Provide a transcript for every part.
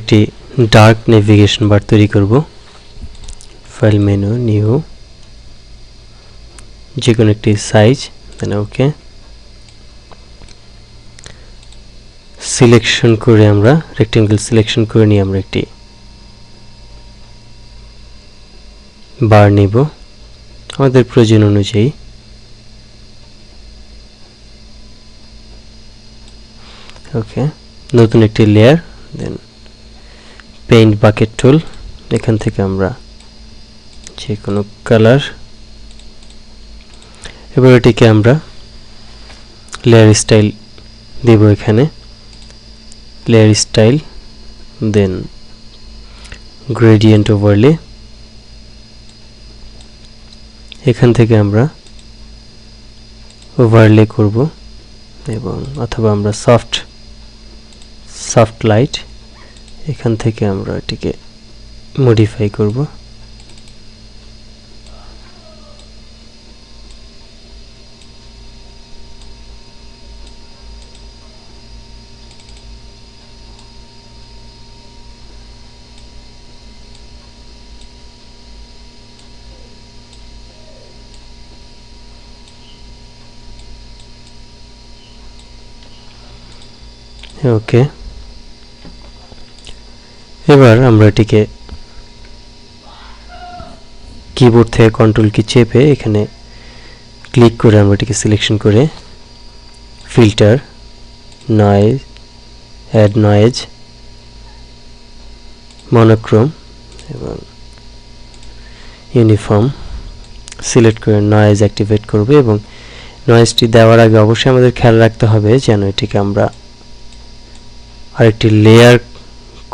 একটি dark navigation বার তৈরি করব ফাইল মেনু নিউ যে কোনো একটি সাইজ দেন ওকে সিলেকশন করে আমরা রেক্টেঙ্গেল সিলেকশন করে নিয়ে আমরা একটি বার নিব আমাদের প্রয়োজন অনুযায়ী ওকে নতুন একটি লেয়ার দেন পেইন্ট বাকেট টুল এখান থেকে আমরা যে কোনো কালার এবার এটিকে আমরা লেয়ার স্টাইল দেব এখানে লেয়ার স্টাইল দেন গ্রেডিয়েন্ট ওভারলে এখান থেকে আমরা ওভারলে করব এবং অথবা আমরা সফট লাইট এখান থেকে আমরা এটিকে মডিফাই করব ওকে এবার আমরা এটিকে কিবোর্ড থেকে কন্ট্রোল কি চেপে এখানে ক্লিক করে আমরা এটিকে সিলেকশন করে filter noise add noise monochrome এবং ইউনিফর্ম সিলেক্ট করে নয়েজ অ্যাক্টিভেট করব এবং নয়েজটি দেওয়ার আগে অবশ্যই আমাদের খেয়াল রাখতে হবে যেন এটিকে আমরা আরেকটি লেয়ার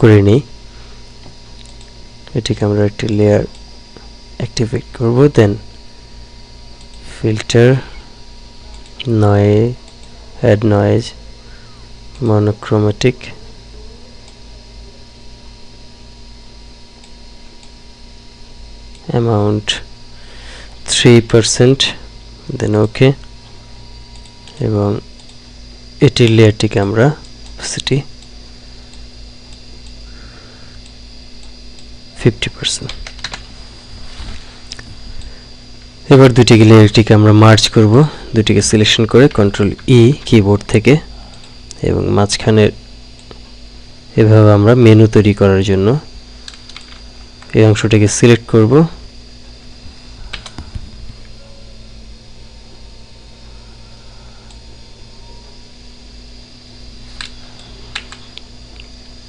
করে নিই এটিকে আমরা একটি লেয়ার অ্যাক্টিভেট করব দেন filter noise add noise monochromatic amount 3% দেন ওকে এবং এটির লেয়ারটিকে আমরা opacity 50% এবার দুটিকে লেয়ারটিকে আমরা মার্জ করব দুটিকে সিলেকশন করে কন্ট্রোল ই কিবোর্ড থেকে এবং মাঝখানের এভাবে আমরা মেনু তৈরি করার জন্য এই অংশটিকে সিলেক্ট করব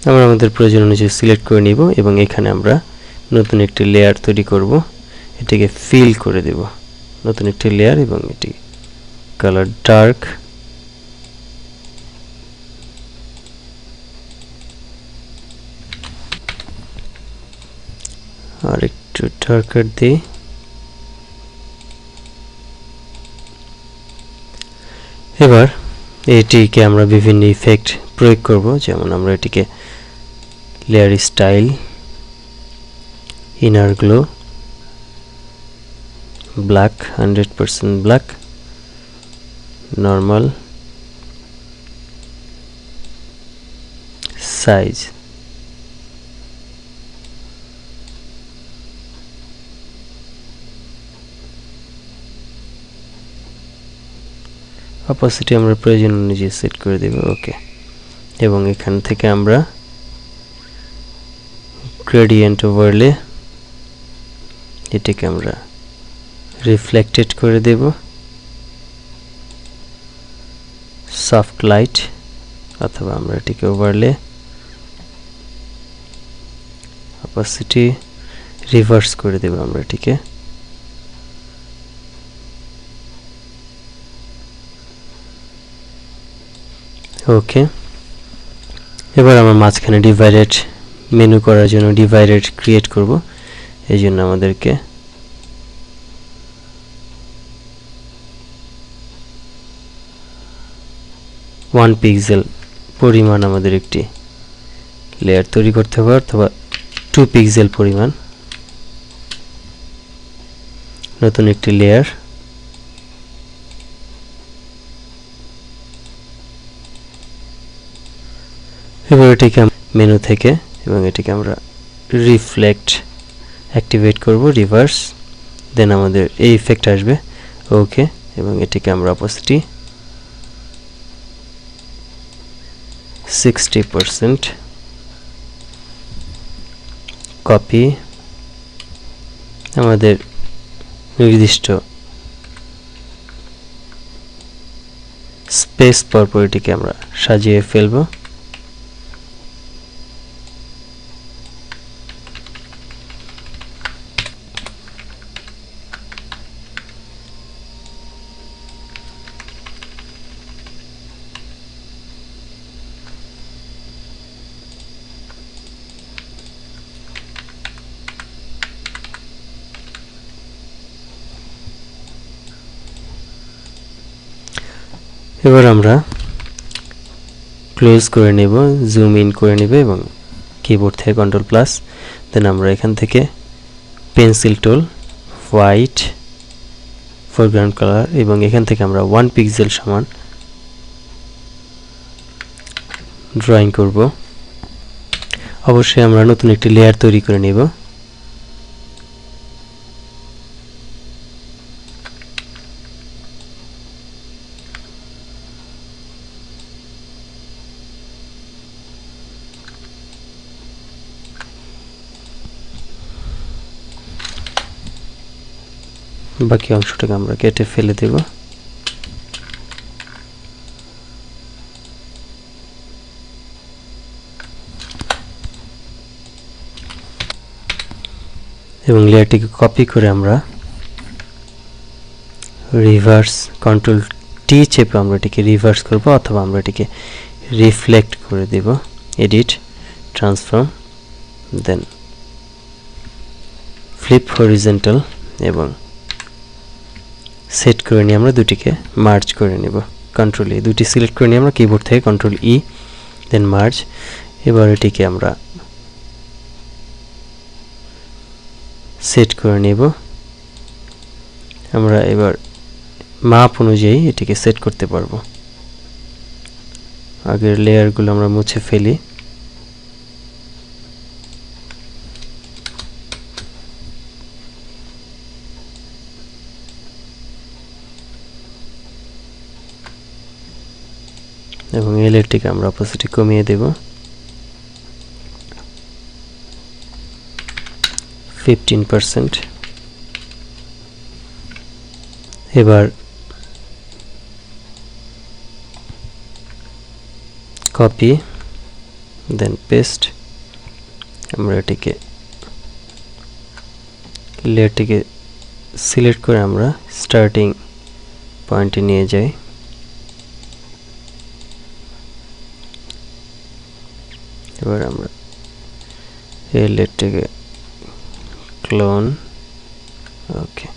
আমরা আমাদের প্রয়োজন অনুযায়ী সিলেক্ট করে নিব এবং এখানে আমরা নতুন একটি লেয়ার তৈরি করব এটিকে ফিল করে দেব নতুন একটি লেয়ার এবং এটি কালার ডার্ক আর একটু ডার্কার দিই এবার এটিকে আমরা বিভিন্ন ইফেক্ট প্রয়োগ করব যেমন আমরা এটিকে layer style inner glow black 100% black normal size opacity আমরা প্রয়োজন অনুযায়ী সেট করে দেব ওকে এবং এখান থেকে আমরা গ্রেডিয়েন্ট ওভারলে এটিকে আমরা রিফ্লেক্টেড করে দেব সফট লাইট অথবা আমরা এটিকে ওভারলে অপাসিটি রিভার্স করে দেব আমরা এটিকে ওকে এবার আমরা মাঝখানে ডিভাইডেড মেনু করার জন্য ডিভাইডেড ক্রিয়েট করব এই জন্য আমাদেরকে ওয়ান পিক্সেল পরিমাণ আমাদের একটি লেয়ার তৈরি করতে হবে অথবা 2 পিক্সেল পরিমাণ নতুন একটি লেয়ার এবার এটিকে মেনু থেকে এবং এটাকে আমরা রিফ্লেক্ট অ্যাক্টিভেট করব, রিভার্স, দেন আমাদের এই ইফেক্ট আসবে। ওকে, এবং এটাকে আমরা অপোসিটি 60%, কপি, আমাদের নির্দিষ্ট স্পেস পরপর এটিকে আমরা সাজিয়ে ফেলব। এবার আমরা ক্লোজ করে নেব, জুম ইন করে নেব এবং কিবোর্ড থেকে কন্ট্রোল প্লাস, দেন আমরা এখান থেকে পেন্সিল টুল, হোয়াইট ফোরগ্রাউন্ড কালার, এবং এখান থেকে আমরা 1 পিক্সেল সমান ড্রয়িং করব। অবশ্যই আমরা নতুন একটি লেয়ার তৈরি করে নেব। বাকি অংশটাকে আমরা কেটে ফেলে দেব। এবং লেয়ারটিকে কপি করে আমরা রিভার্স, কন্ট্রোল টি চেপে আমরা এটিকে রিভার্স করব, অথবা আমরা এটিকে রিফ্লেক্ট করে দেব। এডিট, ট্রান্সফর্ম, দেন ফ্লিপ হরিজন্টাল, এবং সেট করে নিয়ে আমরা দুটিকে মার্জ করে নেব। কন্ট্রোল ই, দুটি সিলেক্ট করে নিয়ে আমরা কিবোর্ড থেকে কন্ট্রোল ই, দেন মার্জ। এবার এটিকে আমরা সেট করে নেব। আমরা এবার মাপ অনুযায়ী এটিকে সেট করতে পারবো। আগের লেয়ারগুলো আমরা মুছে ফেলি। এবং এই লেয়ারটিকে আমরা অপোসিটি কমিয়ে দেব 15%। এবার কপি, দেন পেস্ট, আমরা এটিকে লেয়ারটিকে সিলেক্ট করে আমরা স্টার্টিং পয়েন্টে নিয়ে যাই। এবার আমরা এই লেয়ারটিকে ক্লোন, ওকে,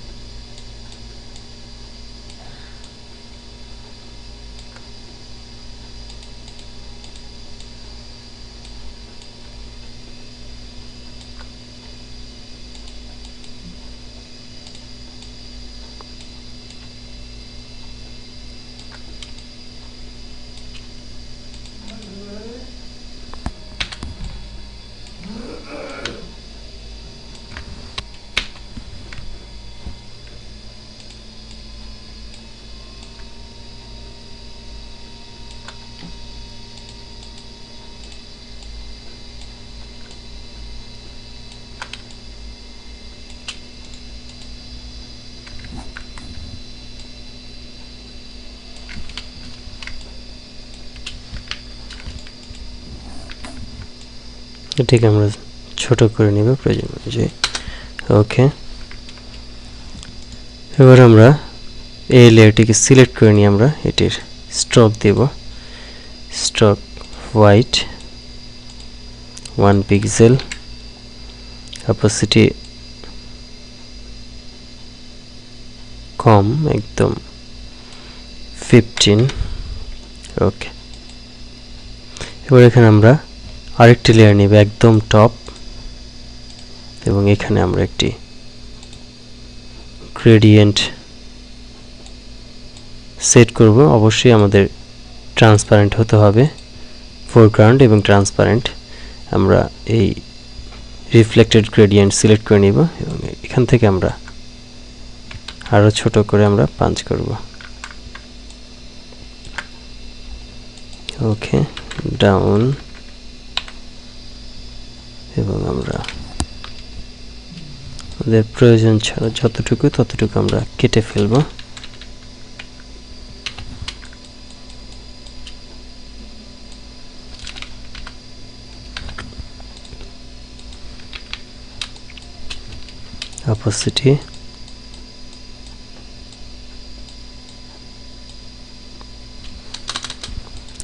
এটিকে আমরা ছোট করে নেব প্রয়োজন অনুযায়ী। ওকে, এবার আমরা এই লেয়ারটিকে সিলেক্ট করে নিয়ে আমরা এটির স্ট্রোক দেব। স্ট্রোক হোয়াইট 1 পিক্সেল, অপোসিটি কম, একদম 15। ওকে, এবার এখানে আমরা আরেকটি লেয়ার নেব একদম টপ, এবং এখানে আমরা একটি গ্রেডিয়েন্ট সেট করব। অবশ্যই আমাদের ট্রান্সপারেন্ট হতে হবে, ফোরগ্রাউন্ড এবং ট্রান্সপারেন্ট আমরা এই রিফ্লেক্টেড গ্রেডিয়েন্ট সিলেক্ট করে নিব এবং এখান থেকে আমরা আরো ছোট করে আমরা পাঞ্চ করব। ওকে, ডাউন, এবং আমরা আমাদের প্রয়োজন ছাড়া যতটুকু ততটুকু আমরা কেটে ফেলব। অপোসিটি,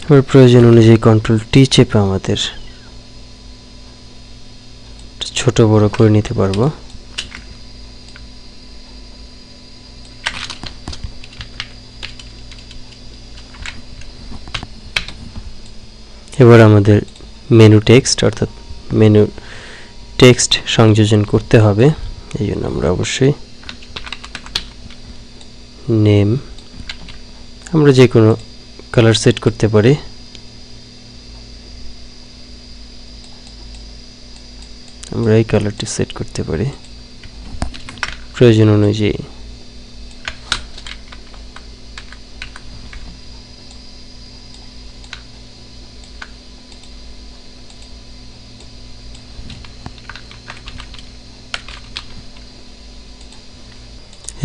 এবার প্রয়োজন অনুযায়ী কন্ট্রোল টি চেপে আমাদের ছোট বড় করে নিতে পারবো। এবার আমাদের মেনু টেক্সট অর্থাৎ মেনু টেক্সট সংযোজন করতে হবে। এই জন্য আমরা অবশ্যই নেম আমরা যে কোনো কালার সেট করতে পারি। আমরা এই কালারটি সেট করতে পারি প্রয়োজন অনুযায়ী।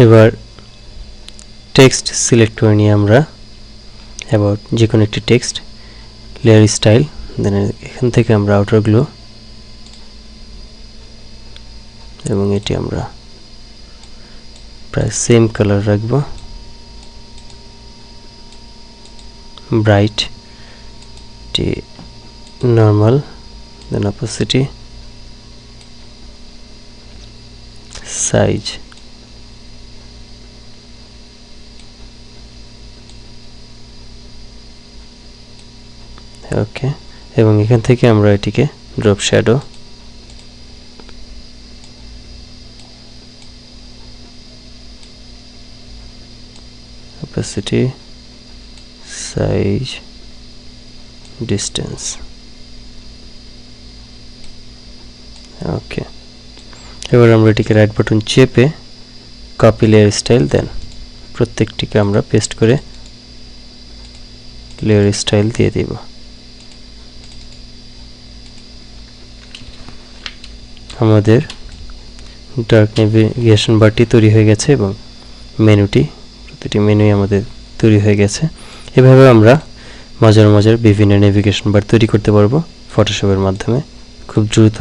এবার টেক্সট সিলেক্ট করে নিয়ে আমরা অ্যাবাউট যে কোনো একটি টেক্সট, লেয়ার স্টাইল, দেন এখান থেকে আমরা আউটার গ্লো এবং এটি আমরা প্রায় সেম কালার রাখব। ব্রাইট, এটি নর্মাল, দেন অপোসিটি, সাইজ, ওকে, এবং এখান থেকে আমরা এটিকে drop shadow, opacity, size, distance, ওকে। এবার আমরা এটিকে রাইট বাটন চেপে কপি লেয়ার স্টাইল, দেন প্রত্যেকটিকে আমরা পেস্ট করে লেয়ার স্টাইল দিয়ে দিব। আমাদের ডার্ক নেভিগেশন বারটি তৈরি হয়ে গেছে এবং মেনুটি, প্রতিটি মেনুই আমাদের তৈরি হয়ে গেছে। এভাবে আমরা মজার মজার বিভিন্ন নেভিগেশন বার তৈরি করতে পারবো ফটোশপের মাধ্যমে খুব দ্রুত